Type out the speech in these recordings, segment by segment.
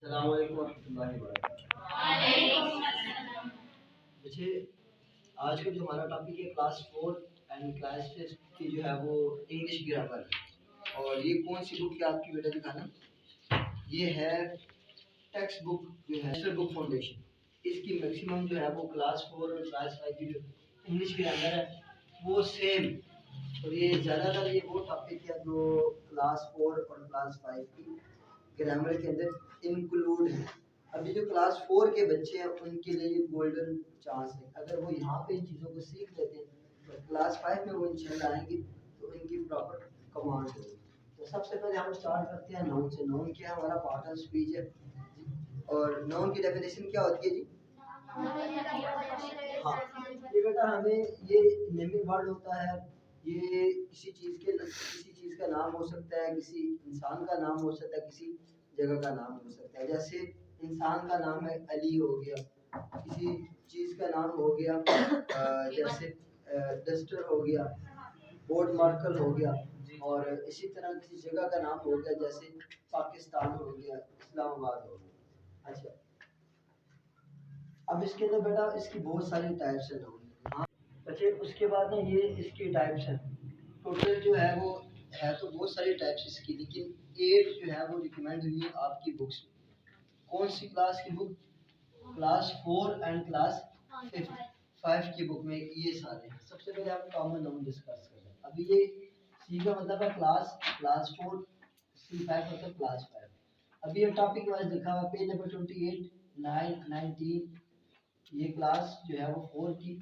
अस्सलाम वालेकुम रहमतुल्लाहि व बरकातहू। देखिए, आज का जो हमारा टॉपिक है क्लास 4 एंड क्लास 5 की जो है वो इंग्लिश ग्रामर है। और ये कौन सी बुक है आपकी बेटा दिखाना? ये है टेक्स्ट बुक जो है नेशनल बुक फाउंडेशन। इसकी मैक्सिमम जो है वो क्लास 4 और क्लास 5 की जो इंग्लिश ग्रामर है वो सेम। और ये ज़्यादातर ये वो टॉपिक है जो क्लास 4 और क्लास 5 की ग्रामर के अंदर इंक्लूड है। अभी जो क्लास 4 के बच्चे हैं उनके लिए ये गोल्डन चांस है। अगर वो यहाँ पे इन चीज़ों को सीख लेते हैं तो क्लास 5 में वो इंशाल्लाह आएंगे तो इनकी प्रॉपर कमांड होगी। तो सबसे पहले हम स्टार्ट करते हैं नाउन से। नाउन क्या है? हमारा पार्ट ऑफ स्पीच है। और नाउन की डेफिनेशन क्या होती है जी? हाँ, ये बेटा हमें ये नेमिंग वर्ड होता है। ये किसी चीज़ का नाम हो सकता है, किसी इंसान का नाम हो सकता है, किसी जगह का नाम हो सकता है। जैसे इंसान का नाम है अली हो गया, किसी चीज़ का नाम हो गया जैसे डस्टर हो गया, बोर्ड मार्कर हो गया। और इसी तरह किसी जगह का नाम हो गया जैसे पाकिस्तान हो गया, इस्लामाबाद हो गया। अच्छा, अब इसके अंदर बेटा इसकी बहुत सारी टाइप्स है नाउन की। हाँ, बच्चे उसके बाद ना ये इसकी टाइप्स हैं। टोटल जो है वो है तो बहुत सारी टाइप्स इसकी, लेकिन 8 जो है वो रिकमेंड हुई है आपकी बुक्स में। कौन सी क्लास की बुक? क्लास 4 एंड क्लास 5 की बुक में ये सारे हैं। सबसे पहले आप कॉमन नाउन डिस्कस कर रहे हैं। अभी ये सी का मतलब है क्लास 4, C5 मतलब क्लास 5। अभी ये टॉपिक वाइज लिखा हुआ पेज नंबर 28, 9, 19। ये क्लास जो है वो 4 की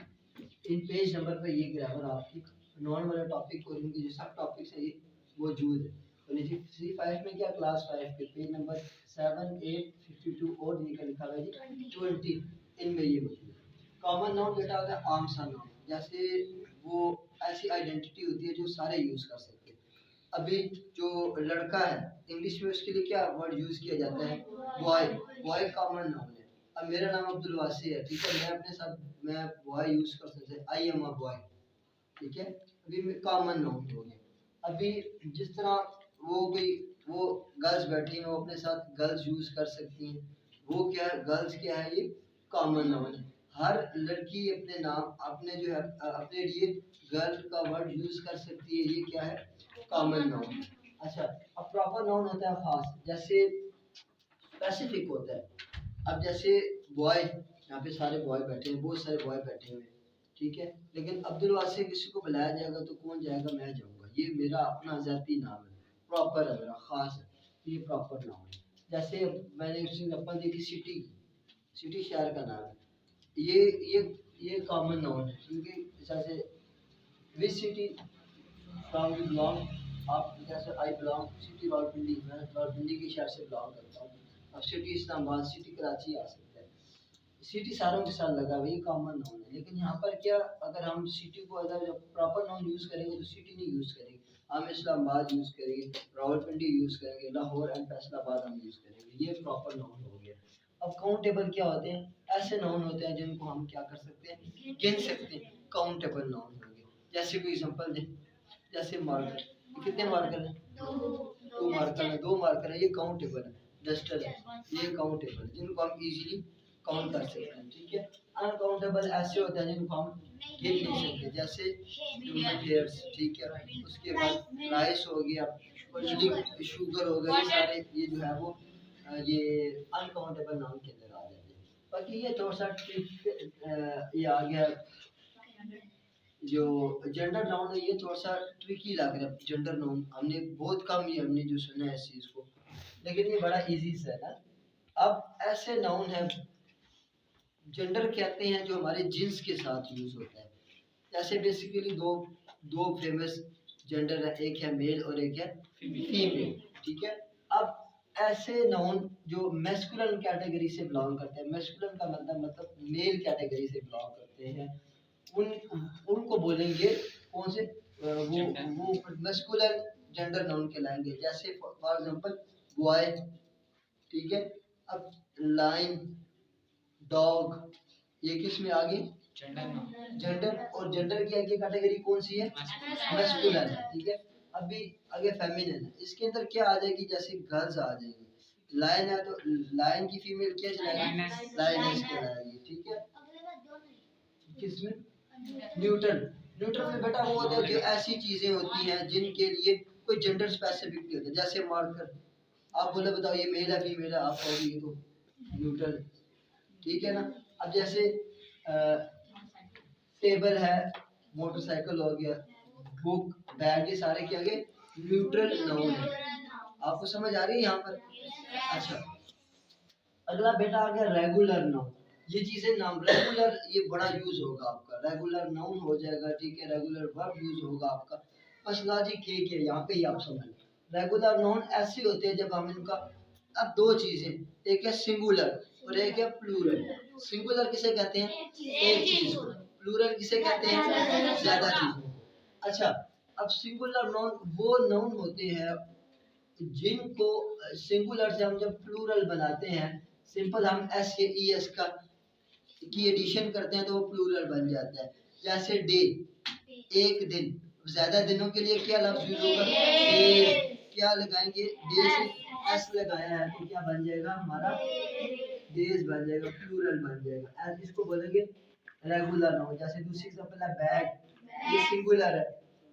इन पेज नंबर पे ये ग्रामर आपकी नॉन वाला टॉपिक और इनके जो सब टॉपिक्स है ये मौजूद है। तो नीचे C5 में क्या क्लास 5 के पेज नंबर 7, 8, 52 और ये क्या लिखा हुआ है जी 20, इनमें ये मौजूद है। कॉमन नाउन बेटा होता है आम सा नाउन, जैसे वो ऐसी आइडेंटिटी होती है जो सारे यूज कर सकते हैं। अभी जो लड़का है इंग्लिश में उसके लिए क्या वर्ड यूज किया जाता है? बॉय। बॉय कॉमन नाउन है। अब मेरा नाम अब्दुल वासी है, ठीक है, मैं अपने साथ मैं बॉय यूज कर सकते हैं, आई एम अ बॉय, ठीक है। अभी कॉमन नाउन हो गया। अभी जिस तरह वो गर्ल्स बैठी हैं वो अपने साथ गर्ल्स यूज कर सकती हैं। वो क्या है? गर्ल्स क्या है? ये कॉमन नाउन है। हर लड़की अपने नाम अपने जो है अपने लिए गर्ल का वर्ड यूज कर सकती है। ये क्या है? Common noun. अच्छा, अब प्रॉपर नाउन होता है खास, जैसे स्पेसिफिक होता है। अब जैसे बॉय, यहाँ पे सारे बॉय बैठे हैं, बहुत सारे बॉय बैठे हुए हैं, ठीक है, लेकिन अब्दुल वासी किसी को बुलाया जाएगा तो कौन जाएगा? मैं जाऊंगा। ये मेरा अपना जाती नाम है, प्रॉपर है, मेरा खास है, ये प्रॉपर नाम है। जैसे मैंने उसी एग्जांपल दी थी सिटी, सिटी शहर का नाम है। ये ये ये कॉमन नाउन है, क्योंकि जैसे which city from you belong. आप जैसे आई बिलोंग सिटी रावलपिंडी, मैं रावलपिंडी के शहर से बिलोंग करता हूँ। अब सिटी इस्लामाबाद, सिटी कराची आ सकता है। सिटी सारों के साथ लगा हुआ, ये कॉमन नाउन है। लेकिन यहाँ पर क्या, अगर हम सिटी को अगर प्रॉपर नाउन यूज करेंगे तो सिटी नहीं यूज करेंगे, हम इस्लामाबाद यूज करेंगे, रावलपिंडी यूज करेंगे, लाहौर एंड फैसलाबाद हम यूज करेंगे। ये प्रॉपर नाउन हो गया। अब काउंटेबल क्या होते हैं? ऐसे नाउन होते हैं जिनको हम क्या कर सकते हैं? गिन सकते हैं। काउंटेबल नाउन हो गए। जैसे कोई एग्जांपल दे, जैसे मार्कर, कितने मार्कर हैं? 2 मार्कर है, 2 मार्कर है, ये काउंटेबल है। डस्टर है, ये काउंटेबल है, जिनको हम इजीली काउंट कर सकते हैं, ठीक है। अनकाउंटेबल ऐसे होते हैं जिनको हम गिन नहीं सकते, जैसे ह्यूमन हेयर्स, ठीक है, उसके बाद राइस हो गया, शुगर हो गया, ये सारे ये जो है वो ये अनकाउंटेबल नाउन के अंदर आ जाते हैं। बाकी ये थोड़ा सा ये आ गया जो जेंडर नाउन है, ये थोड़ा सा ट्रिकी लग रहा है। जेंडर नाउन हमने बहुत कम ही हमने जो सुना है इस चीज को, लेकिन ये बड़ा इजी सा है ना। अब ऐसे नाउन है जेंडर कहते हैं जो हमारे जिन्स के साथ यूज होता है। जैसे बेसिकली दो दो फेमस जेंडर है, एक है मेल और एक है फीमेल, ठीक है। अब ऐसे नाउन जो मैस्कुलिन कैटेगरी से बिलोंग करते हैं, मैस्कुलिन का मतलब मेल कैटेगरी से बिलोंग करते हैं, उनको बोलेंगे कौन से? वो मैस्कुलिन जेंडर नाउन कहलाएंगे। जैसे फॉर एग्जांपल बॉय, ठीक है। अब लाइन, डॉग, ये किस में आ गई? जेंडर। और जेंडर की आगे कैटेगरी कौन सी है? मैस्कुलिन है, ठीक है। अभी आगे फेमिनिन है, इसके अंदर क्या आ जाएगी? जैसे गर्ल्स आ जाएगी। लायन है तो लायन की फीमेल क्या चलाएगी, लायनेस कहलाएगी, ठीक है। किसमें, न्यूट्रल, न्यूट्रल में बेटा वो होता है जो ऐसी चीजें होती हैं जिनके लिए कोई जेंडर स्पेसिफिक नहीं होता, जैसे मार्कर, आप बोले बताओ ये मेल है फीमेल है, आप कहोगे ये तो न्यूट्रल, ठीक है ना। अब जैसे टेबल है, मोटरसाइकिल हो गया, बुक, बैग, ये सारे क्या गए, न्यूट्रल नाउन है। आपको समझ आ रही है यहाँ पर? अच्छा, अगला बेटा आ गया रेगुलर नाउन। ये चीजें नाम रेगुलर, ये बड़ा यूज होगा आपका, रेगुलर नाउन हो जाएगा, ठीक है, रेगुलर वर्ब यूज होगा आपका। बस लॉजिक के यहाँ पे ही आप समझ, रेगुलर नाउन ऐसे होते हैं जब हम इनका, अब दो चीजें, एक है सिंगुलर और एक है प्लूरल। सिंगुलर किसे कहते हैं, एक चीज को, प्लूरल किसे कहते हैं, ज्यादा चीजों को। अच्छा, अब सिंगुलर नाउन वो नाउन होते हैं जिनको सिंगुलर से हम जब प्लूरल बनाते हैं, सिंपल हम एस के ई एस का की एडिशन करते हैं तो वो प्लूरल बन जाता है। जैसे डे, एक दिन, ज्यादा दिनों के लिए क्या लफ्ज यूज होगा, डेज, क्या लगाएंगे, डे से एस लगाया है तो क्या बन जाएगा हमारा, डेज बन जाएगा, प्लूरल बन जाएगा। एस इसको बोलेंगे रेगुलर नाउन। जैसे दूसरी एग्जांपल है बैग, ये सिंगुलर है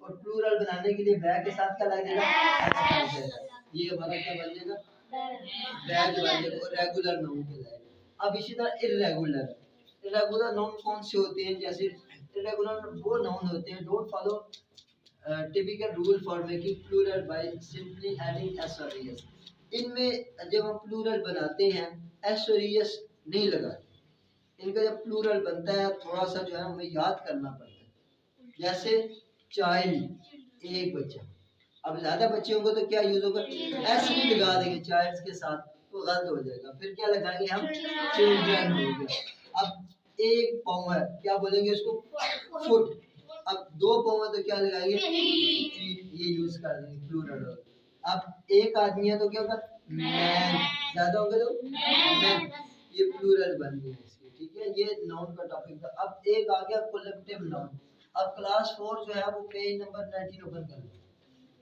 और प्लूरल बनाने के लिए बैग के साथ क्या लगेगा, एस लग जाएगा, ये हमारा क्या बन जाएगा, बैग बन जाएगा और रेगुलर नाउन कहलाएगा। अब इसी तरह इर्रेगुलर, इर्रेगुलर नाउन कौन से होते हैं, जैसे इर्रेगुलर वो नाउन होते हैं don't follow typical rule for making plural by simply adding s और एस। इनमें जब हम प्लूरल बनाते हैं एस और एस नहीं लगाते, इनका जब प्लूरल बनता है थोड़ा सा जो है हमें याद करना पड़ता है। जैसे चाइल्ड, एक बच्चा, अब ज्यादा बच्चे होंगे तो क्या यूज होगा, एस भी लगा देंगे चाइल्ड के साथ तो गलत हो जाएगा, फिर क्या लगाएंगे हम, चिल्ड्रन हो गया। अब एक पाँव है, क्या बोलेंगे उसको, फुट। अब दो पाँव है तो क्या लगाएंगे, फीट, ये यूज कर देंगे प्लूरल। अब एक आदमी है तो क्या होगा, मैन, ज्यादा होंगे तो मैन, ये प्लूरल बन गया इसके, ठीक है। ये नाउन का टॉपिक था। अब एक आ गया कलेक्टिव नाउन। अब क्लास 4 जो है वो पेज नंबर 19 ओपन कर लो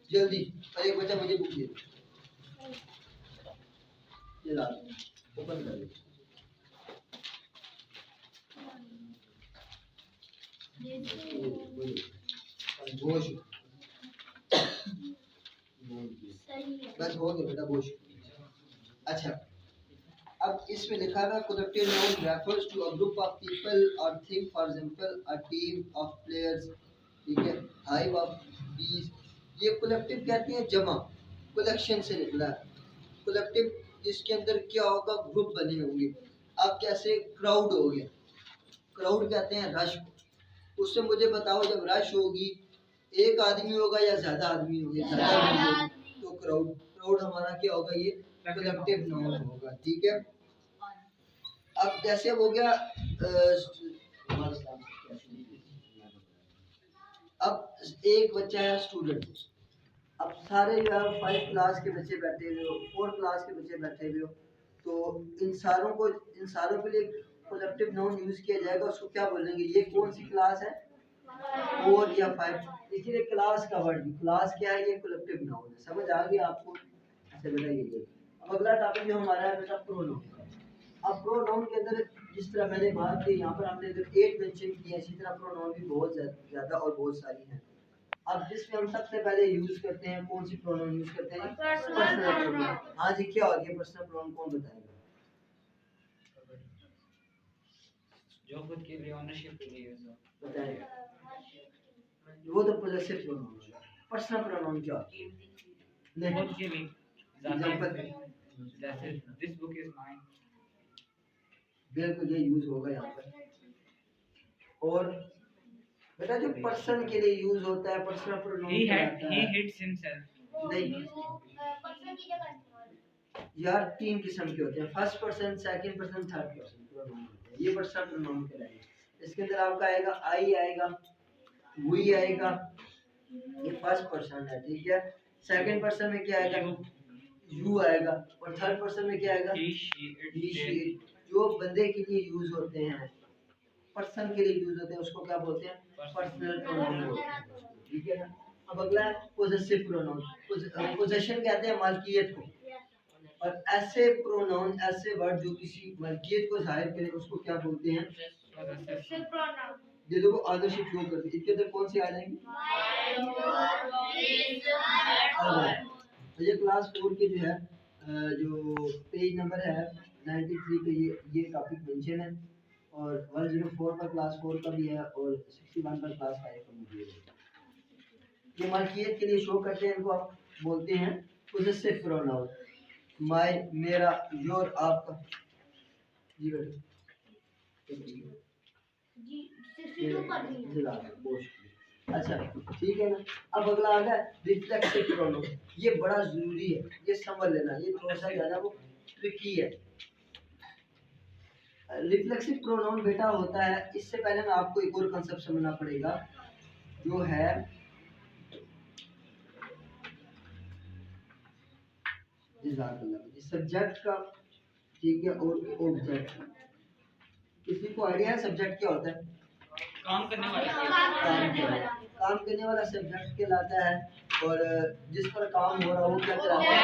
जल्दी, और एक बच्चा मुझे बुक दे ये ला ओपन कर लो। गोश, बस हो गया बेटा गोश। अच्छा, अब इसमें लिखा है collective noun refers to a group of people or thing, for example a team of players, ठीक है, हाइव ऑफ बीज। ये कलेक्टिव कहते हैं जमा, कलेक्शन से निकला है कलेक्टिव, जिसके अंदर क्या होगा, ग्रुप बने होंगे। अब जैसे क्राउड हो गया, क्राउड कहते हैं रश, उससे मुझे बताओ जब रश होगी एक आदमी होगा या ज्यादा आदमी होंगे, ज्यादा आदमी, तो क्राउड, क्राउड हमारा क्या होगा, ये कलेक्टिव नाउन होगा, ठीक है। अब जैसे हो गया अब एक बच्चा है स्टूडेंट, अब सारे जो है 5 क्लास के बच्चे बैठे हुए हो, 4 क्लास के बच्चे बैठे हुए हो, तो इन सारों के लिए कलेक्टिव नाउन यूज किया जाएगा। उसको क्या बोलेंगे, ये कौन सी क्लास है, 4 या 5, इसीलिए क्लास का वर्ड, क्लास क्या है, ये कलेक्टिव नाउन है। समझ आ गया आपको? अच्छा बेटा ये अब अगला टॉपिक जो हमारा है बेटा प्रोनाउन। अब प्रोनाउन के अंदर जिस तरह मैंने बात की, यहाँ पर हमने अगर 8 मेंशन किया, इसी तरह प्रोनाउन भी बहुत ज्यादा और बहुत सारी हैं। अब जिसमें हम सबसे पहले यूज करते हैं, कौन सी प्रोनाउन यूज करते हैं, पर्सनल प्रोनाउन। हाँ जी, क्या होती है पर्सनल प्रोनाउन, कौन बताएगा? जो खुद के लिए ओनरशिप के लिए यूज हो, बताएगा, वो तो पॉसेसिव प्रोनाउन है। पर्सनल प्रोनाउन क्या होती है, खुद के लिए एग्जांपल, जैसे दिस बुक इज माइन, बिल्कुल ये यूज होगा यहाँ पर। और बेटा जो पर्सन के लिए यूज होता है personal pronoun he hits himself, नहीं यार, 3 किस्म के होते हैं, first person, second person, third person pronoun होते हैं, ये पर्सनल प्रोनाउन कहलाएगा। इसके अंदर आपका आएगा आई आएगा, वी आएगा, ये फर्स्ट पर्सन है, ठीक है। सेकंड पर्सन में क्या आएगा, यू आएगा, और थर्ड पर्सन में क्या आएगा, ही शी इट। जो बंदे के लिए यूज होते हैं, पर्सन के लिए यूज होते हैं, उसको क्या बोलते हैं, पर्सनल प्रोनाउन बोलते हैं, ठीक है ना। अब अगला है पोजेसिव प्रोनाउन। पोजेशन कहते हैं मालकियत को, और ऐसे प्रोनाउन, ऐसे वर्ड जो किसी मलकियत को जाहिर करे उसको क्या बोलते हैं? ये देखो ऑनरशिप शो करती है, इसके अंदर कौन सी आ जाएंगी? तो ये क्लास 4 के जो है जो पेज नंबर है 93 पे ये टॉपिक मेंशन है, और 104 पर क्लास 4 का भी है, और 61 पर क्लास 5 का मौजूद है। ये मलकियत के लिए शो करते हैं, इनको आप बोलते हैं पोजेसिव प्रोनाउन। माय, मेरा, योर, आपका। जी बेटा जी 62 पर भी है। अच्छा ठीक है ना। अब अगला आ गया रिफ्लेक्सिव प्रोनाउन। ये बड़ा जरूरी है, ये समझ लेना, ये थोड़ा सा ज्यादा वो ट्रिकी है। रिफ्लेक्सिव प्रोनाउन बेटा होता है, इससे पहले ना आपको एक और कांसेप्ट समझना पड़ेगा जो है सब्जेक्ट का, ठीक है, और ऑब्जेक्ट। किसी को आइडिया है सब्जेक्ट क्या होता है? काम करने वाला। काम करने वाला सब्जेक्ट कहलाता है, और जिस पर काम हो रहा हो क्या कहलाता है?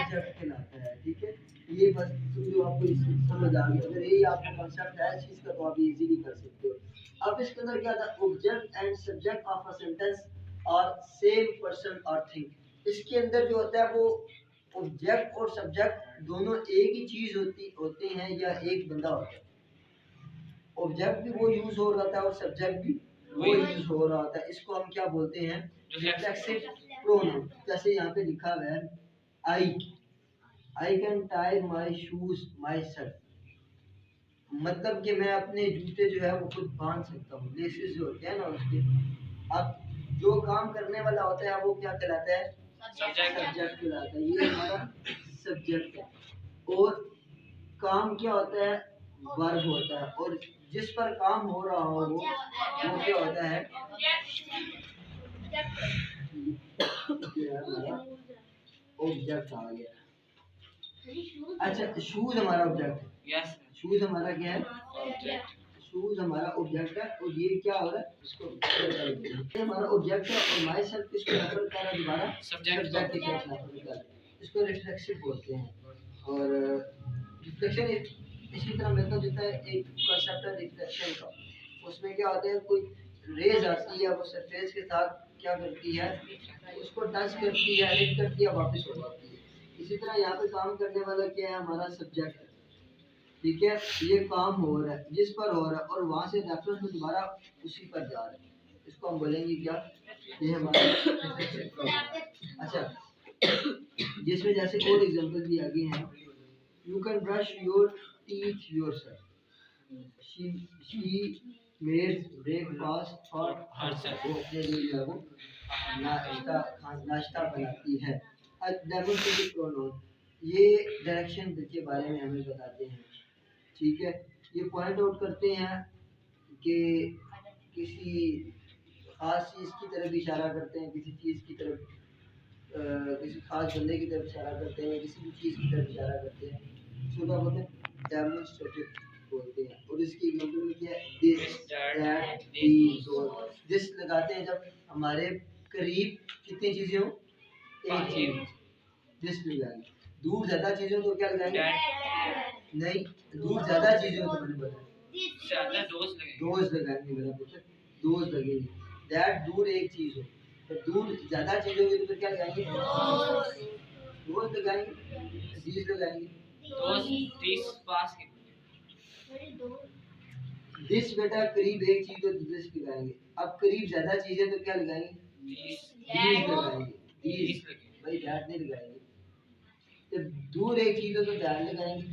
ऑब्जेक्ट कहलाता है। ठीक है, ये बस जो आपको समझ आ गया, अगर यही आपको कांसेप्ट है इस चीज का तो आप इजीली कर सकते हो। अब इसके अंदर क्या था? Object and subject of a sentence और सेम पर्सन और थिंग। इसके अंदर जो होता है वो ऑब्जेक्ट और सब्जेक्ट दोनों एक ही चीज होते हैं या एक बंदा होता है। ऑब्जेक्ट भी वो यूज हो रहा था और सब्जेक्ट भी वो यूज हो रहा था। इसको हम क्या बोलते हैं? Reflexive pronoun. जैसे यहाँ पे लिखा हुआ है I can tie my shoes my self, मतलब कि मैं अपने जूते जो है वो खुद बांध सकता हूँ। लेसेस जो होते हैं ना उसके। अब जो काम करने वाला होता है वो क्या कहलाता है? सब्जेक्ट कहलाता है। ये हमारा सब्जेक्ट है। और काम क्या होता है? वर्ब होता है। और जिस पर काम हो रहा हो वो क्या होता है? ऑब्जेक्ट आ गया। अच्छा, शूज हमारा ऑब्जेक्ट है। यस शूज हमारा क्या है? शूज हमारा ऑब्जेक्ट है, और ये क्या हो रहा है? इसको ये हमारा ऑब्जेक्ट है, और माई सेल्फ किसको रेफर कर रहा है? दोबारा सब्जेक्ट की तरफ रेफर कर रहा है। इसको रिफ्लेक्सिव बोलते हैं। और रिफ्लेक्शन इसी तरह मिलता जुलता है एक कांसेप्ट है रिफ्लेक्शन का। उसमें क्या होता है, कोई रेज आती है, वो सरफेस के साथ क्या करती है? उसको टच करती है, हिट करती है, वापस हो जाती है। इसी तरह यहाँ पे काम करने वाला क्या है? हमारा सब्जेक्ट है। ठीक है, ये काम हो रहा है, जिस पर हो रहा है, और वहां से रेफरेंस में दोबारा उसी पर जा रहा है। इसको हम बोलेंगे क्या? ये हमारा अच्छा, जिसमें जैसे और एग्जांपल भी आगे हैं। You can brush your teeth yourself. She makes breakfast for herself. वो अपने लिए जो है वो नाश्ता बनाती है। डेमोस्ट्रेटिव प्रोनाउन, ये डायरेक्शन के बारे में हमें बताते हैं। ठीक है, ये पॉइंट आउट करते हैं कि किसी खास चीज़ की तरफ इशारा करते हैं, किसी चीज़ की तरफ किसी खास बंदे की तरफ इशारा करते हैं, किसी भी चीज़ की तरफ इशारा करते हैं। इसको क्या बोलते हैं? डेमोन्स्ट्रेटिव बोलते हैं। और इसकी एग्जांपल में क्या है? दिस, दैट, दीस। और दिस लगाते हैं जब हमारे करीब कितनी चीज़ें हो? एक चीज़। दिस लगाएंगे। दूर ज़्यादा चीज़ों तो क्या लगाएंगे? नहीं, दूर ज़्यादा चीज़ें तो मैंने बताया दोस्त लगाएंगे। मेरा पुत्र दोस्त लगेंगे। दैट, दूर एक चीज़ हो। तो दूर ज़्यादा चीज़ों की तो फिर क्या लगाएंगे? दोस्त लगाएंगे, दीस लगाएंगे। पास के दिस बेटा करीब एक चीज़ हो तो दिस लगाएंगे। अब करीब ज़्यादा चीज़ें तो क्या लगाएंगे? दीस लगाएंगे। दीस भाई, दैट नहीं लगाएंगे। जब दूर एक चीज़ हो तो दैट लगाएंगे।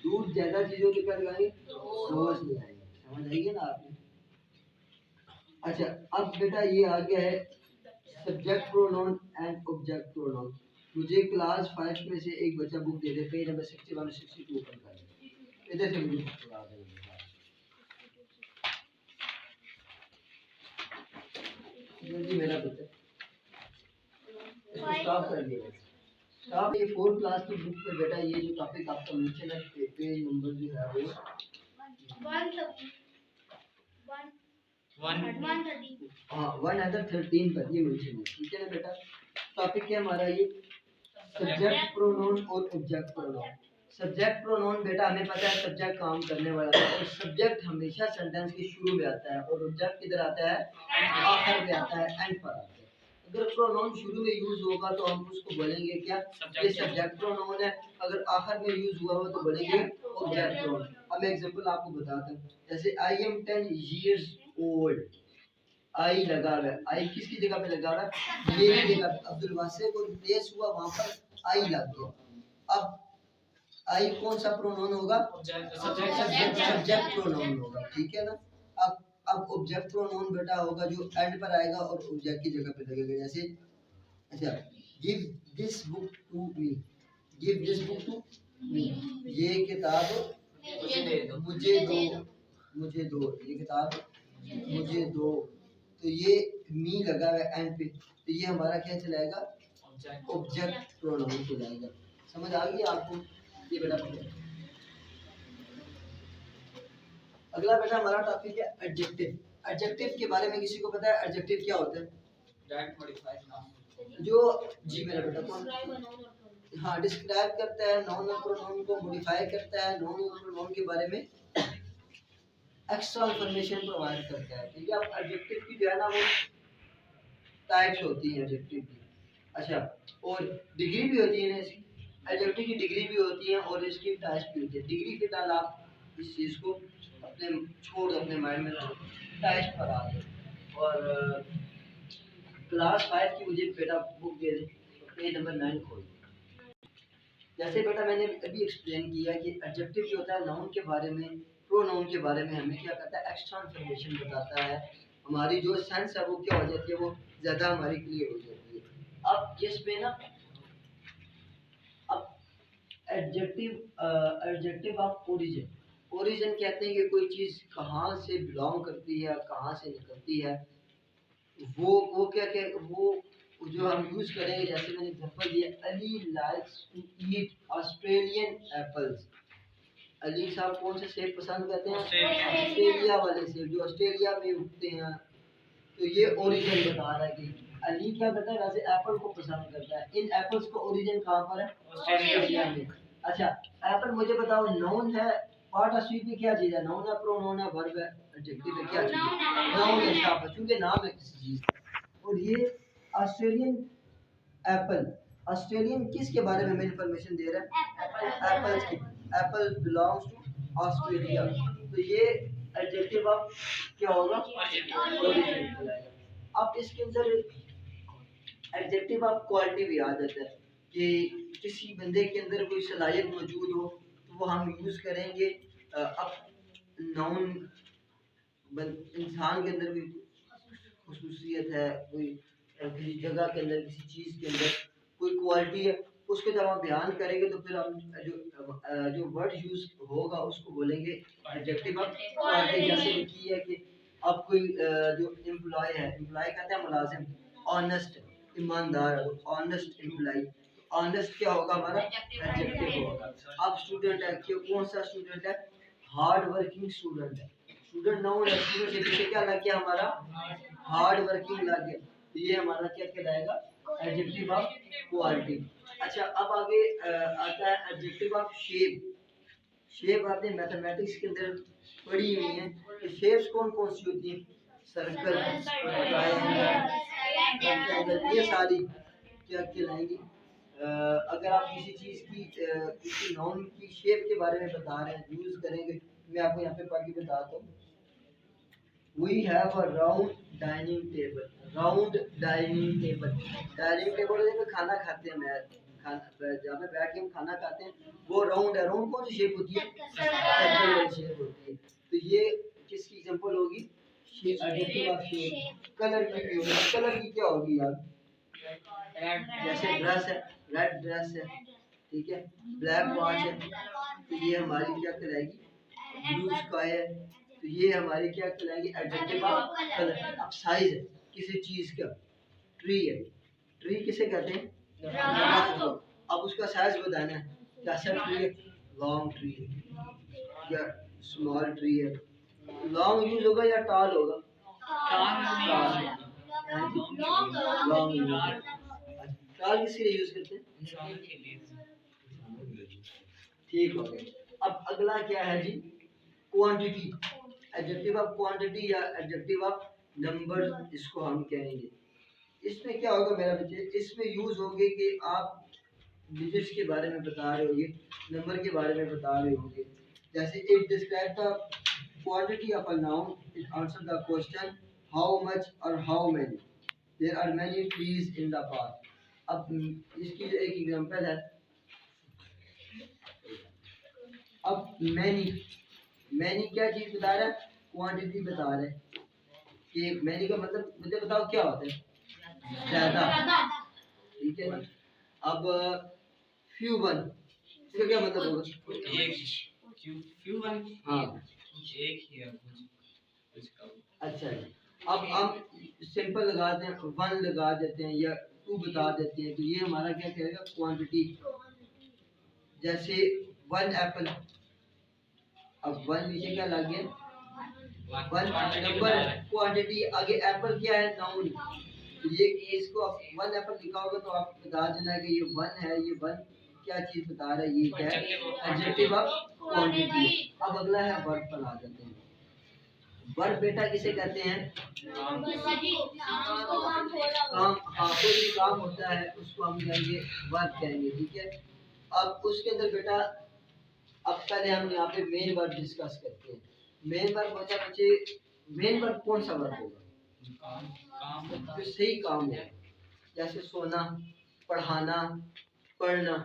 दूर ज़्यादा चीज़ों तो क्या लगाएंगे? दोस्त लगाएंगे। समझ आइए ना आपने? अच्छा, अब बेटा ये आ गया है subject pronoun and object pronoun. मुझे क्लास 5 में से एक बच्चा बुक दे दे, पेज नंबर 61 और 62 ओपन कर ले। इधर से मुझे बता देंगे। जल्दी मेरा बेटा इसको स्टॉप कर दिया। स्टॉप। ये 4 क्लास की बुक पे बेटा ये जो टॉपिक आपका मेंशन है, पेज नंबर जो है वो 130 हाँ 113 पर ये मेंशन है। ठीक है ना बेटा? टॉपिक क्या हमारा? ये सब्जेक्ट प्रोनाउन और ऑब्जेक्ट प्रोनाउन। सब्जेक्ट प्रोनाउन बेटा हमें पता है सब्जेक्ट काम करने वाला है और सब्जेक्ट हमेशा सेंटेंस के शुरू में आता है और ऑब्जेक्ट किधर आता है आखिर में आता है, एंड पर आता है। अगर प्रोनाउन शुरू में यूज होगा तो हम उसको बोलेंगे क्या, ये सब्जेक्ट प्रोनाउन है। अगर आखिर में यूज हुआ हो तो बोलेंगे ऑब्जेक्ट प्रोनाउन। अब मैं एग्जांपल आपको बताता हूं, जैसे आई एम 10 years old। आई लगा हुआ है, आई किसकी जगह पे लगा हुआ है, मेरी जगह पे। अब्दुल वासे को रिप्लेस हुआ, वहां पर आई लग गया। अब आई कौन सा प्रोनाउन होगा, सब्जेक्ट प्रोनाउन होगा, ठीक है ना। अब ऑब्जेक्ट प्रोनाउन बेटा होगा जो एंड पर आएगा और ऑब्जेक्ट की जगह पे लगेगा। जैसे अच्छा, give this book to me, give this book to me, ये किताब मुझे दो, मुझे दो, ये किताब मुझे दो। तो ये मी लगा हुआ है एंड पे, तो ये हमारा क्या चलाएगा, ऑब्जेक्ट प्रोनाउन चलाएगा। समझ आ गई आपको, ये बेटा पकड़ो। अगला बेटा हमारा टॉपिक है एडजेक्टिव। एडजेक्टिव के बारे में किसी को पता है एडजेक्टिव क्या होता है, डायरेक्ट मॉडिफाइड जो जी मेरा बेटा कौन, हाँ डिस्क्राइब करता है, नाउन और प्रोनाउन को मॉडिफाई करता है, नाउन और प्रोनाउन के बारे में एक्स्ट्रा इंफॉर्मेशन प्रोवाइड करता है, ठीक है। अब एडजेक्टिव की जो है ना वो टाइप्स होती है एडजेक्टिव की। अच्छा, और डिग्री भी होती है ना इसकी, एडजेक्टिव की डिग्री भी होती है और इसकी टाइप्स भी होती है। डिग्री के टाइम आप इस चीज़ को अपने छोड़ दो, अपने माइंड में टाइप्स पर आ जाओ। और क्लास 5 की मुझे बेटा बुक दे दे, पेज नंबर 9 खोल। जैसे बेटा मैंने अभी एक्सप्लेन किया कि एडजेक्टिव जो होता है नाउन के बारे में, प्रोनाउन के बारे में हमें क्या करता है, एक्स्ट्रा इंफॉर्मेशन बताता है। हमारी जो सेंस है वो क्या हो जाती है, वो ज़्यादा हमारी क्लियर हो जाती है। अब जिसमें ना, अब एडजेक्टिव ऑफ ओरिजिन, ओरिजिन कहते हैं कि कोई चीज़ कहाँ से बिलोंग करती है, कहाँ से निकलती है, वो क्या क्या वो जो हम यूज करेंगे। जैसे मैंने एग्जांपल दिया, Ali likes to eat Australian apples. Ali साहब कौन से सेब पसंद करते हैं, ऑस्ट्रेलिया वाले सेब जो ऑस्ट्रेलिया में उगते हैं। तो ये ओरिजिन बता रहा है कि अली क्या करता है, वैसे एप्पल को पसंद करता है। इन एप्पल्स का ओरिजिन कहाँ पर है, ऑस्ट्रेलिया में। अच्छा, एप्पल मुझे बताओ नाउन है, पार्ट ऑफ स्पीच में क्या चीज है, नाउन है, प्रोनाउन है, वर्ब है, एडजेक्टिव है, क्या चीज है, नाउन है, शाबाश, क्योंकि नाम है किसी चीज का। और ये ऑस्ट्रेलियन एप्पल, ऑस्ट्रेलियन किसके बारे में हमें इंफॉर्मेशन दे रहा है, एप्पल्स की। Apple belongs to Australia. तो ये एडजेक्टिव ऑफ क्या होगा, ओरिजिन कहलाएगा। अब इसके अंदर एडजेक्टिव ऑफ क्वालिटी भी आ जाता है कि किसी बंदे के अंदर कोई सलाहियत मौजूद हो तो वो हम यूज करेंगे। अब नाउन इंसान के अंदर कोई खुसूसियत है, कोई किसी जगह के अंदर, किसी चीज़ के अंदर कोई क्वालिटी है, उसको जब हम बयान करेंगे तो फिर हम जो वर्ड यूज होगा उसको बोलेंगे एडजेक्टिव ऑफ क्वालिटी। जैसे लिखी है कि अब कोई जो एम्प्लॉय है, एम्प्लॉय कहते हैं मुलाजिम, ऑनेस्ट ईमानदार, ऑनेस्ट एम्प्लॉय, ऑनेस्ट क्या होगा हमारा, एडजेक्टिव होगा। अब स्टूडेंट है, कि कौन सा स्टूडेंट है, हार्ड वर्किंग स्टूडेंट है। स्टूडेंट नाउन है, स्टूडेंट से पीछे क्या लग गया हमारा, हार्ड वर्किंग लग गया, तो ये हमारा क्या कहलाएगा, एडजेक्टिव ऑफ क्वालिटी। अच्छा, अब आगे आता है एडजेक्टिव ऑफ शेप। शेप आपने मैथमेटिक्स के अंदर पढ़ी हुई है, तो शेप्स कौन कौन सी होती हैं, सर्कल, ट्रायंगल, ये सारी क्या कहलाएंगी। अगर आप किसी चीज़ की किसी नाउन की शेप के बारे में बता रहे हैं, यूज करेंगे, मैं आपको यहाँ पे पढ़ के बताता हूँ। We have a round dining table. Round dining table. Dining table जब खाना खाते हैं, जहाँ पे बैठ के हम खाना खाते हैं वो राउंड है। राउंड कौन सी शेप होती है, सर्कल वाली शेप होती है। तो ये किसकी एग्जांपल होगी, एडजेक्टिव ऑफ शेप। कलर की भी होगी, कलर की क्या होगी यार, जैसे ड्रेस है, रेड ड्रेस है, ठीक है, ब्लैक वॉच है, तो ये हमारी क्या कहलाएगी, ब्लू स्काई है, तो ये हमारी क्या कहलाएगी, एडजेक्टिव ऑफ कलर। अब साइज है किसी चीज का, ट्री है, ट्री किसे कहते हैं, अब उसका साइज बताना है, कैसा ट्री है, लॉन्ग ट्री है या स्मॉल ट्री है। लॉन्ग यूज होगा या टॉल होगा, लॉन्ग यूज। काल किसके लिए यूज करते हैं? इंसान के लिए ठीक हो गया। अब अगला क्या है जी? क्वांटिटी। एडजेक्टिव ऑफ क्वांटिटी या एडजेक्टिव ऑफ नंबर इसको हम कहेंगे। इसमें क्या होगा मेरा बच्चे, इसमें यूज होंगे कि आप डिजिट्स के बारे में बता रहे होगे, नंबर के बारे में बता रहे होगे। जैसे it describe the quantity of a noun, it answer the question how much or how many, there are many trees in the park. अब इसकी जो एक एग्जांपल है, अब मैनी क्या चीज बता रहा है? क्वांटिटी बता रहा है कि मैनी का मतलब मुझे बताओ क्या होता है? ज्यादा, ठीक है ना। अब फ्यू वन, इसका क्या मतलब होगा? एक फ्यू वन, हाँ एक ही है कुछ कम। अच्छा जी। अब हम सिंपल लगाते हैं, वन लगा देते हैं या टू बता देते हैं, तो ये हमारा क्या कहेगा? क्वांटिटी। जैसे वन एप्पल, अब वन नीचे क्या लग गया? वन नंबर, क्वांटिटी आगे एप्पल क्या है? नाउन। ये इसको आप वन एप्पल लिखा होगा तो आप बता देना कि ये वन है, ये वन क्या चीज बता रहा है? ये क्या है? Adjective of quantity. अब अगला है वर्ब पर आ जाते हैं। वर्ब बेटा किसे कहते हैं? काम। हाँ, कोई भी काम होता है उसको हम कहेंगे वर्ब कहेंगे, ठीक है। अब उसके अंदर बेटा, अब पहले हम यहाँ पे मेन वर्ब डिस्कस करते हैं। मेन वर्ब होता है बच्चे, मेन वर्ब कौन सा वर्ब होगा? जो सही काम है, जैसे सोना, पढ़ाना, पढ़ना,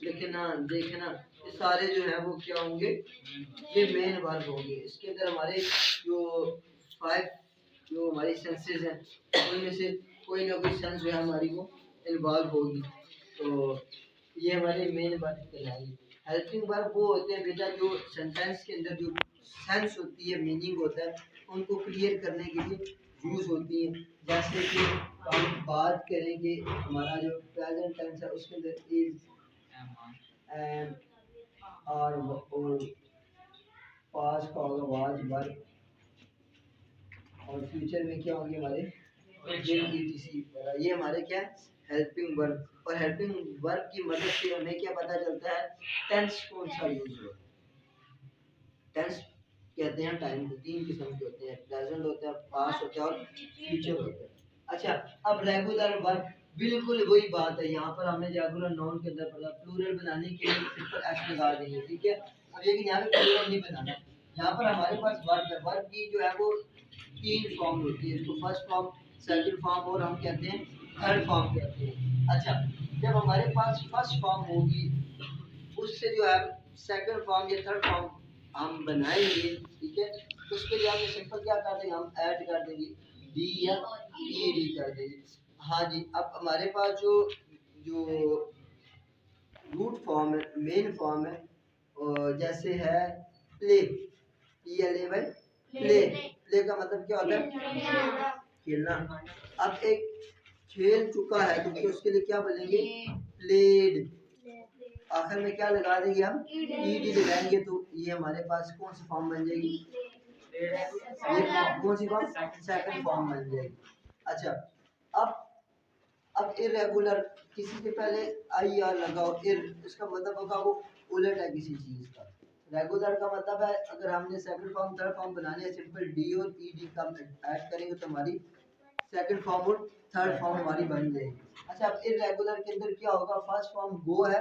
लिखना, देखना, ये सारे जो है वो क्या होंगे? ये मेन वर्ब होंगे। इसके अंदर हमारे जो 5 जो हमारी सेंसेस हैं उनमें से कोई ना कोई सेंस जो है हमारी वो इन्वॉल्व होगी, तो ये हमारे मेन वर्ब कहलाएंगे। हेल्पिंग वर्ब वो होते हैं बेटा जो सेंटेंस के अंदर जो सेंस होती है, मीनिंग होता है, उनको क्लियर करने के लिए यूज होती हैं। जैसे कि हम बात करेंगे, हमारा जो प्रेजेंट टेंस है उसके अंदर इज, एम, आर और पास्ट का होगा वाज वर्ब, और फ्यूचर में क्या होंगे हमारे विल, etc। ये हमारे क्या हेल्पिंग वर्ब। और हेल्पिंग वर्ब की मदद से हमें क्या पता चलता है? टेंस कौन सा यूज हो। टेंस कहते हैं टाइम को, 3 किस्म के होते हैं, प्रेजेंट होता है, पास्ट होता है और फ्यूचर होता है। अच्छा, अब रेगुलर वर्ब बिल्कुल वही बात है। यहाँ पर हमें रेगुलर नाउन के अंदर पड़ा प्लूरल बनाने के लिए सिंपल एस लगा देंगे, ठीक है। अब लेकिन यहाँ पे प्लूरल नहीं बनाना, यहाँ पर हमारे पास वर्ब है। वर्ब की जो है वो 3 फॉर्म होती है, इसको फर्स्ट फॉर्म, सेकंड फॉर्म और हम कहते हैं थर्ड फॉर्म कहते हैं। अच्छा, जब हमारे पास फर्स्ट फॉर्म होगी उससे जो है सेकंड फॉर्म या थर्ड फॉर्म हम बनाएंगे, ठीक है। उसके लिए हम सिंपल क्या कर देंगे? हम ऐड कर देंगे डी या ईडी कर देंगे। हाँ जी। अब हमारे पास जो जो रूट फॉर्म है, मेन फॉर्म है, और जैसे है प्ले, PLAY, प्ले। प्ले का मतलब क्या होता है? खेलना। अब एक खेल चुका है तो फिर उसके लिए क्या बोलेंगे? प्लेड। आखिर में क्या लगा देंगे हम? ईडी लगाएंगे, तो ये हमारे पास कौन सी फॉर्म बन जाएगी? ये कौन सी फॉर्म? सेकंड फॉर्म बन जाएगी। अच्छा, अब इरेगुलर, किसी के पहले आई आर लगाओ, इसका मतलब होगा वो उलट है किसी चीज का। रेगुलर का मतलब है अगर हमने सेकंड फॉर्म थर्ड फॉर्म बनाने, सिंपल डी और ईडी का ऐड करेंगे तो हमारी सेकंड फॉर्म और थर्ड फॉर्म हमारी बन जाएगी। अच्छा, अब इरेगुलर के अंदर क्या होगा? फर्स्ट फॉर्म गो है,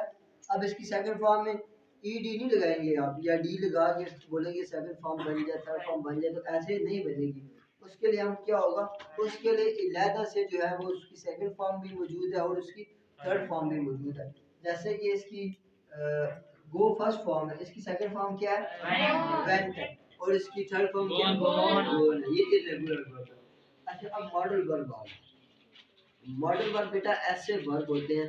अब इसकी सेकंड फॉर्म में ईडी नहीं लगाएंगे आप, या डी लगा के बोलेंगे सेकंड फॉर्म बन जाए, थर्ड फॉर्म बन जाए, तो ऐसे नहीं बनेगी। उसके लिए हम क्या होगा? उसके लिए इलादा से जो है वो उसकी सेकंड फॉर्म भी मौजूद है और उसकी थर्ड फॉर्म भी मौजूद है। जैसे कि इसकी गो फर्स्ट फॉर्म है, इसकी सेकंड फॉर्म क्या है? वेंट है, और इसकी थर्ड फॉर्म क्या है? गॉन है। ये इरेगुलर वर्ब है। अच्छा, अब मॉडल वर्ब आ गया। मॉडल वर्ब बेटा ऐसे वर्ब होते हैं,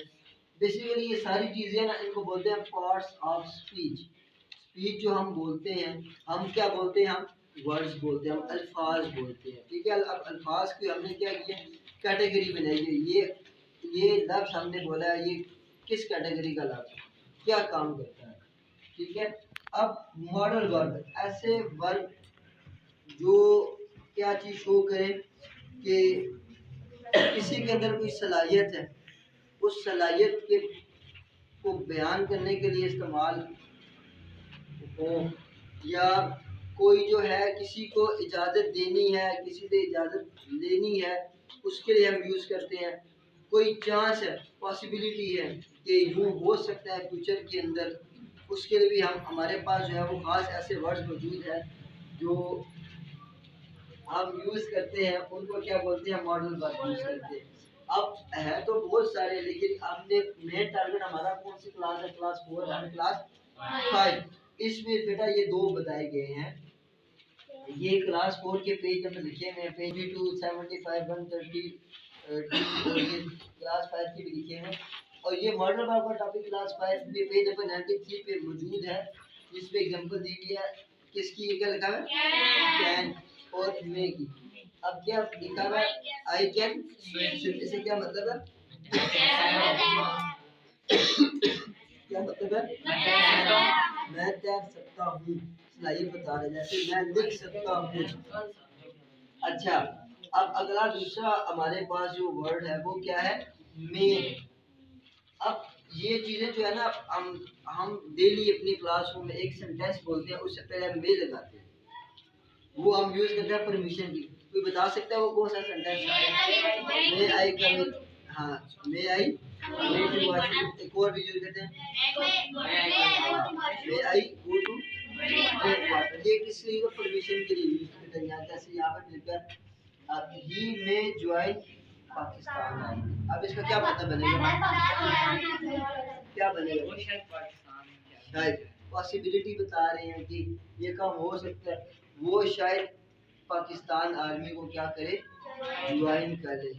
बेसिकली ये सारी चीजें ना इनको बोलते हैं पार्ट्स ऑफ स्पीच। स्पीच जो हम बोलते हैं, हम क्या बोलते हैं? हम वर्ड्स बोलते हैं, हम अल्फाज बोलते हैं, ठीक है। अब अल्फाज की हमने क्या किया? कैटेगरी बनाई है। ये लफ्ज हमने बोला है, ये किस कैटेगरी का लफ्ज, क्या काम करता है, ठीक है। अब मॉडल वर्ब, ऐसे वर्ब जो क्या चीज शो करें कि किसी के अंदर कोई सलाहियत है, उस सलाहियत के को बयान करने के लिए इस्तेमाल हो, या कोई जो है किसी को इजाज़त देनी है, किसी से इजाज़त लेनी है, उसके लिए हम यूज़ करते हैं। कोई चांस है, पॉसिबिलिटी है कि यूँ हो सकता है फ्यूचर के अंदर, उसके लिए भी हमारे पास जो है वो ख़ास ऐसे वर्ड्स मौजूद हैं जो हम यूज़ करते हैं, उनको क्या बोलते हैं, मॉडल वर्ड यूज़ करते हैं। अब है तो बहुत सारे, लेकिन हमने मेन टारगेट हमारा कौन सी क्लास है, क्लास 4 और क्लास 5। इसमें बेटा ये दो बताए गए हैं। ये क्लास 4 के पेज नंबर लिखे हुए हैं, पेज 2 75 130 और ये क्लास 5 के भी लिखे हैं। और ये मॉडल वर्ब का टॉपिक क्लास 5 में पेज नंबर 93 पे मौजूद है, जिसमें एग्जांपल दी गई है किसकी, क्या लिखा है, कैन और मे की। अब क्या लिखा है, आई कैन स्विम, इससे क्या मतलब है, क्या मतलब है, मैं तैर सकता हूँ। ये बता रहे जैसे मैं लिख सकता हूँ। अच्छा, अब अगला दूसरा हमारे पास जो वर्ड है वो क्या है, मे। अब ये चीजें जो है ना, हम डेली अपनी क्लासरूम में एक सेंटेंस बोलते हैं, उससे पहले हम मे लगाते हैं, वो हम यूज करते हैं परमिशन की। कोई बता सकता है वो कौन सा सेंटेंस है, मे आई कम, हाँ मे आई गो टू वॉशरूम। एक और भी यूज करते हैं, मे आई गो टू ड्रिंक वाटर। ये किस लिए, परमिशन के लिए यूज करते हैं। यहाँ जैसे यहाँ पर लिखा है ही मे ज्वाइन पाकिस्तान आर्मी। अब इसका क्या मतलब बनेगा, क्या बनेगा, वो शायद पाकिस्तान में क्या शायद पॉसिबिलिटी बता रहे हैं कि ये काम हो सकता है, वो शायद पाकिस्तान आर्मी को क्या करे, ज्वाइन करे।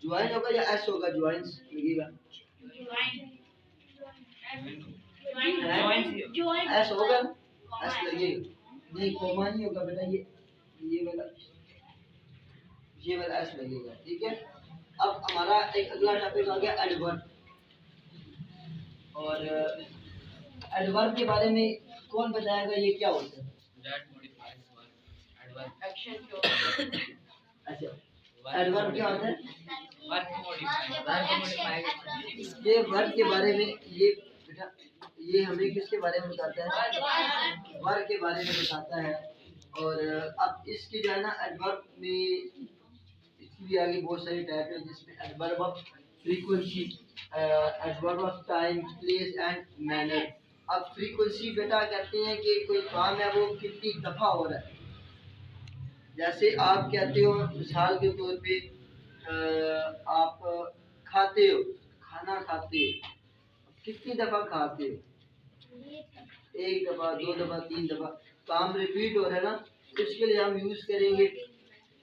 ज्वाइन होगा या एस होगा, ज्वाइन लगेगा, एस होगा, एस लगेगा, नहीं कोमा नहीं होगा बेटा, ये वाला, ये वाला एस लगेगा, ठीक है। अब हमारा एक अगला टॉपिक आ गया एडवर्ब। और एडवर्ब के बारे में कौन बताएगा, ये क्या होता है, that modifies verb adverb action जो अच्छा एडवर्ब क्या होता है, वर्ब मॉडिफाई ये वर्ब के बारे में, ये बेटा ये हमें किसके बारे में बताता है, वर्ब के बारे में बताता है। और अब इसकी जो है ना एडवर्ब में, इसकी भी आगे बहुत सारी टाइप है, जिसमें adverb of frequency, adverb of time, place and manner. अब फ्रीक्वेंसी बेटा कहते हैं कि कोई काम है वो कितनी दफा हो रहा है। जैसे आप कहते हो मिसाल के तौर पे, आप खाते हो, खाना खाते हो, कितनी दफा खाते हो, एक दफा, दो दफा, तीन दफा, काम रिपीट हो रहा है ना, तो इसके लिए हम यूज करेंगे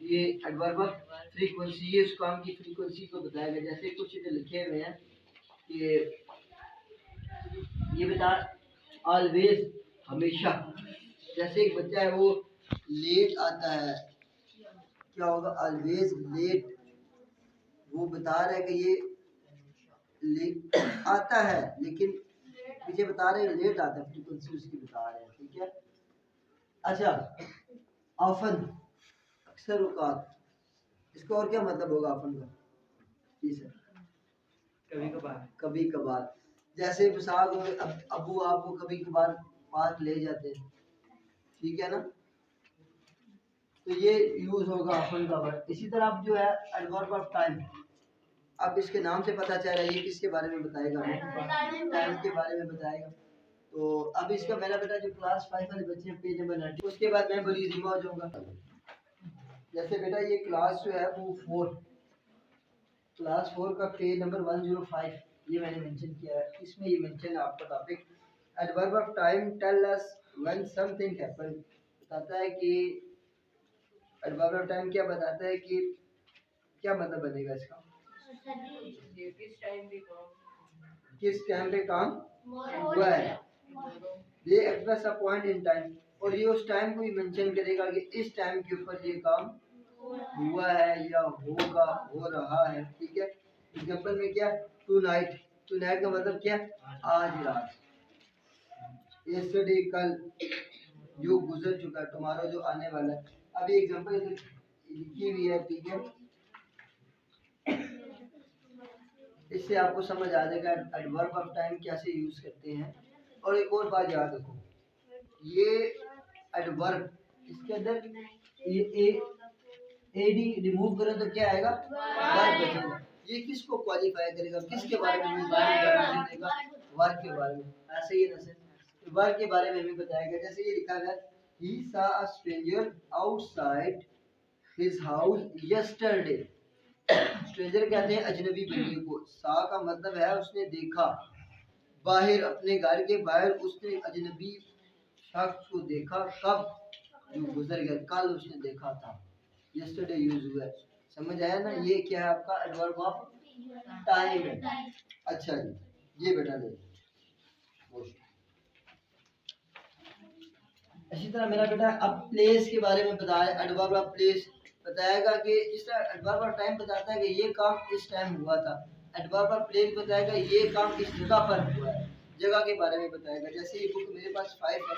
ये एडवर्ब ऑफ फ्रीक्वेंसी। ये उस काम की फ्रीक्वेंसी को बताएगा। जैसे कुछ इधर लिखे हुए हैं कि ये बता ऑलवेज, हमेशा। जैसे एक बच्चा है वो लेट आता है, क्या होगा, ऑलवेज लेट। वो बता रहा है कि ये लेट आता है, लेकिन पीछे बता रहे हैं लेट आता है, फ्रीक्वेंसी उसकी बता रहे हैं, ठीक है। अच्छा ऑफन, अक्सर औकात, इसका और क्या मतलब होगा ऑफन का, जी सर, कभी कभार, कभी कभार। जैसे मिसाल अब्बू आपको कभी कभार पार्क ले जाते हैं, ठीक है ना, तो ये यूज होगा ऑफन का वर्ड। इसी तरह अब जो है एडवर्ब ऑफ टाइम, अब इसके नाम से पता चल रहा है ये किसके बारे में बताएगा, टाइम के बारे में बताएगा। तो अब इसका मेरा बेटा जो क्लास 5 वाले बच्चे हैं, पेज नंबर 90, उसके बाद मैं बड़ी जिम्मा हो जाऊंगा। जैसे बेटा ये क्लास जो है वो 4, क्लास 4 का पेज नंबर 105, ये मैंने मेंशन किया है। इसमें ये मेंशन है आपका topic adverb of time tell us when something happen. बताता है कि एडवर्ब ऑफ टाइम क्या बताता है कि क्या मतलब बनेगा इसका, किस टाइम पे काम हुआ है, ये express a point in time, और ये उस टाइम को ही मेंशन करेगा कि इस टाइम के ऊपर ये काम हुआ है या होगा, हो रहा है, ठीक है। एग्जांपल में क्या, टू नाइट, टू नाइट का मतलब क्या, आज रात। यस्टरडे, कल, जो गुजर चुका, टुमारो जो आने वाला है। अभी एग्जांपल लिखी हुई है, ठीक है। इससे आपको समझ आ जाएगा एडवर्ब ऑफ टाइम कैसे यूज करते हैं। और एक और बात याद रखो, ये एडवर्ब इसके अंदर ये एडी रिमूव करो तो क्या आएगा, वर्ब बचेगा। ये किसको क्वालिफाई करेगा, किसके बारे में देगा, वर्ब के बारे में। ऐसे ही ना सर वर्ब के बारे में भी बताएगा। जैसे ये लिखा है he saw a stranger outside his house yesterday। Stranger कहते हैं अजनबी बंदे को। सा का मतलब है उसने देखा, बाहर अपने घर के बाहर उसने अजनबी शख्स को देखा। कब, जो गुजर गया, कल उसने देखा था। यस्टरडे यूज हुआ है। समझ आया ना, ये क्या है आपका एडवर्ब ऑफ टाइम है। अच्छा जी, ये बेटा ले। इसी तरह मेरा बेटा अब प्लेस के बारे में बताया। एडवर्ब ऑफ प्लेस बताएगा कि इस तरह एडवर्ब ऑफ टाइम बताता है कि ये काम इस टाइम हुआ था। एडवर्ब ऑफ प्लेस बताएगा ये काम इस जगह पर हुआ है, जगह के बारे में बताएगा। जैसे ये बुक मेरे पास 5 है,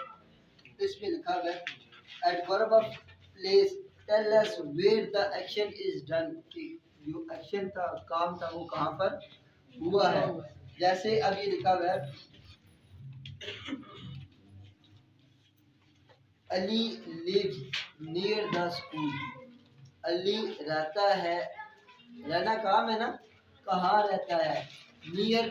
तो इसमें लिखा हुआ है adverb of place tell us where the action is done, कि जो एक्शन था, काम था, वो कहाँ पर हुआ है। जैसे अब ये लिखा हुआ है Ali lives near the school. Ali रहता है, रहना काम है ना, कहाँ रहता है, नियर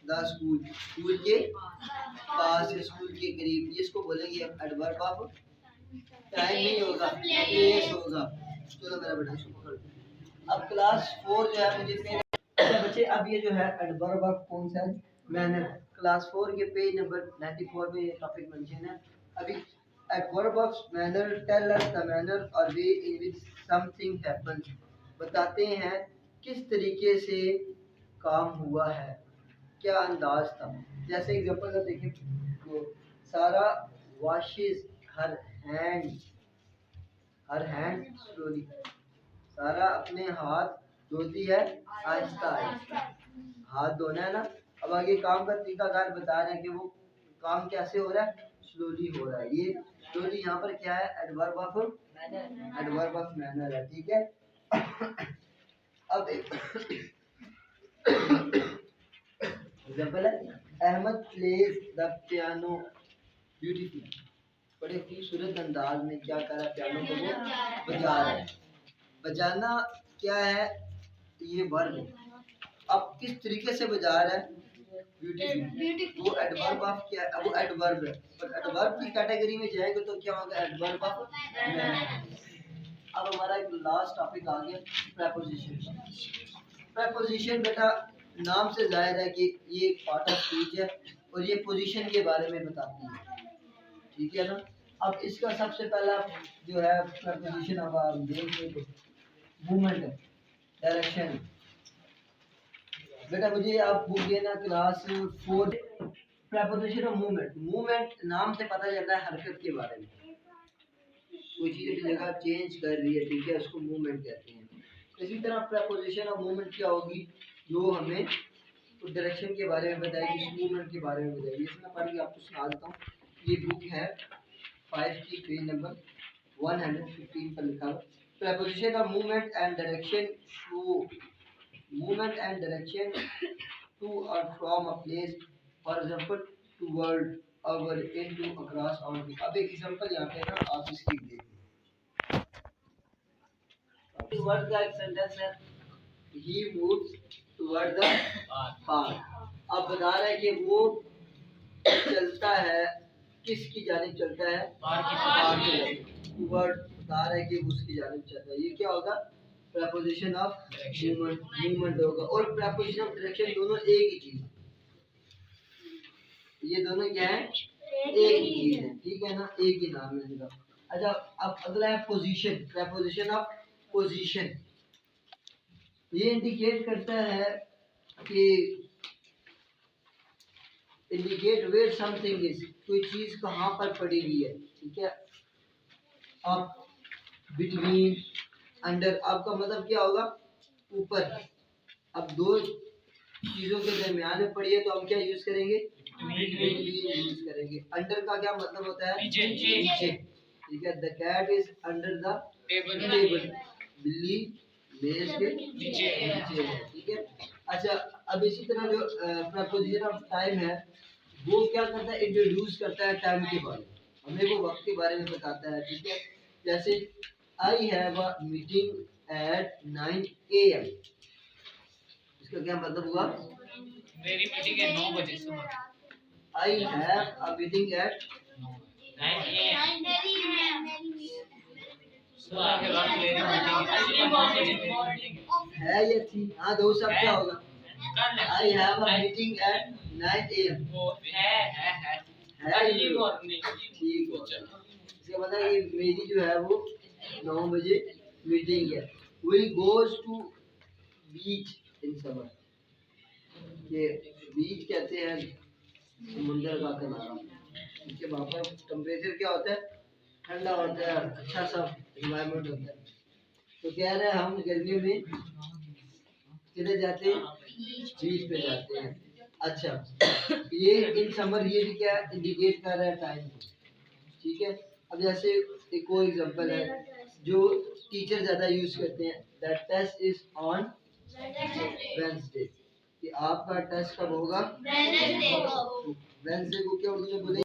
द स्कूल, स्कूल के पास, स्कूल के करीब। इसको बोलेंगे एडवर्ब ऑफ टाइम नहीं होगा, प्लेस होगा। चलो मेरा बेटा इसको पकड़। अब क्लास 4 जो है मुझे पेज, अच्छा बच्चे अब ये जो है एडवर्ब ऑफ कौन सा है, मैनर। क्लास 4 के पेज नंबर 94 में ये टॉपिक मेंशन है। अभी adverb of manner tell us the manner और way in which something happens, बताते हैं किस तरीके से काम हुआ है, क्या अंदाज था। जैसे एग्जांपल का देखिए, तो सारा वॉशेस हर हैंड स्लोली, सारा अपने हाथ धोती है आहिस्ता आहिस्ता। हाथ धोना है ना। अब आगे काम का तरीका कार बता रहे हैं कि वो काम कैसे हो रहा है, स्लोली हो रहा है। ये स्लोली यहाँ पर क्या है, एडवर्ब ऑफ मैनर है। ठीक है। अब एग्जांपल है Ahmed plays the piano beautiful, बड़े खूबसूरत अंदाज में क्या कर रहा है, पियानो को वो बजा रहा है। बजाना क्या है, ये वर्ब है। अब किस तरीके से बजा रहा है, ब्यूटीफुल, वो एडवर्ब ऑफ क्या है, वो एडवर्ब है। पर एडवर्ब की कैटेगरी में जाएंगे तो क्या होगा, एडवर्ब ऑफ मैनर। अब हमारा एक लास्ट टॉपिक आ गया प्रेपोजिशन। प्रेपोजिशन बेटा नाम से जाहिर है कि ये एक पार्ट ऑफ स्पीच है और ये पोजीशन के बारे में बताती है। ठीक है ना। अब इसका सबसे पहला जो है प्रेपोजिशन, अब आप देख लें तो मूवमेंट है, डायरेक्शन। बेटा मुझे आप बुक देना class 4, preposition of movement. Movement नाम से पता चलता है हरकत के बारे में, कोई चीज़ अपनी जगह चेंज कर रही है, ठीक है, उसको मूवमेंट कहते हैं। इसी तरह प्रेपोजिशन ऑफ मूवमेंट क्या होगी, जो हमें तो डायरेक्शन के बारे में बताएगी, मूवमेंट के बारे में बताएगी। इसमें पढ़ के आपको सुना देता हूँ। ये बुक है 5 की पेज नंबर 115 पर लिखा हुआ preposition of movement and direction to, movement and direction to or from a place, for example toward, over, into, across, on. अब एक एग्जांपल यहाँ पे ना आप इसकी देखिए, वर्ड का एक सेंटेंस है he moves toward the park. अब बता रहा है कि वो चलता है, किसकी जानिब चलता है, पार्क की जानिब। वर्ड बता रहा है कि वो उसकी जानिब चलता है। ये क्या होगा, प्रेपोजिशन ऑफ मूवमेंट होगा। और प्रेपोजिशन ऑफ डायरेक्शन दोनों एक ही चीज, ये दोनों क्या है, एक ही चीज है। ठीक है ना, एक ही नाम है इनका। अच्छा अब अगला है पोजीशन। प्रेपोजिशन ऑफ पोजीशन, ये इंडिकेट करता है कि इंडिकेट वेयर समथिंग इज, कोई चीज कहाँ पर पड़ी हुई है। ठीक है। अब बिटवीन, अंडर, आपका मतलब क्या होगा, ऊपर। अब दो चीजों के दरमियान में पड़ी है तो हम क्या यूज करेंगे, यूज करेंगे। अंडर का क्या मतलब होता है, नीचे। ठीक है। The cat is under the table, बिल्ली मेज के नीचे है। ठीक है। अच्छा अब इसी तरह जो प्रपोजिशन ऑफ टाइम है वो क्या करता है, इंट्रोड्यूस करता है टाइम के बारे में, हमें वो वक्त के बारे में बताता है, ठीक है। जैसे I have a meeting at 9 AM, इसका क्या मतलब हुआ, मेरी मीटिंग है 9 बजे सुबह। I have a meeting at 9 AM सुबह के वक्त मेरी मीटिंग है। है ये थी, हाँ दो सब क्या होगा, कल I have a meeting at 9 AM, वो है है मॉर्निंग। ठीक है, इसका मतलब ये मेरी जो है वो 9 बजे मीटिंग है। We goes to beach in summer, ये बीच कहते हैं समुंदर का किनारा, इसके वहाँ पर टेम्परेचर क्या होता है, ठंडा होता है, अच्छा सा एनवायरनमेंट होता है। तो कह रहे हैं हम गर्मियों में किधर जाते हैं, बीच पे जाते हैं। अच्छा, ये इन समर ये भी क्या इंडिकेट कर रहा है टाइम को, ठीक है। अब जैसे एक और एग्जांपल है जो टीचर ज्यादा यूज करते हैं, that test is on Wednesday, कि आपका टेस्ट कब होगा, वेडनेसडे को क्या उर्दू में बोले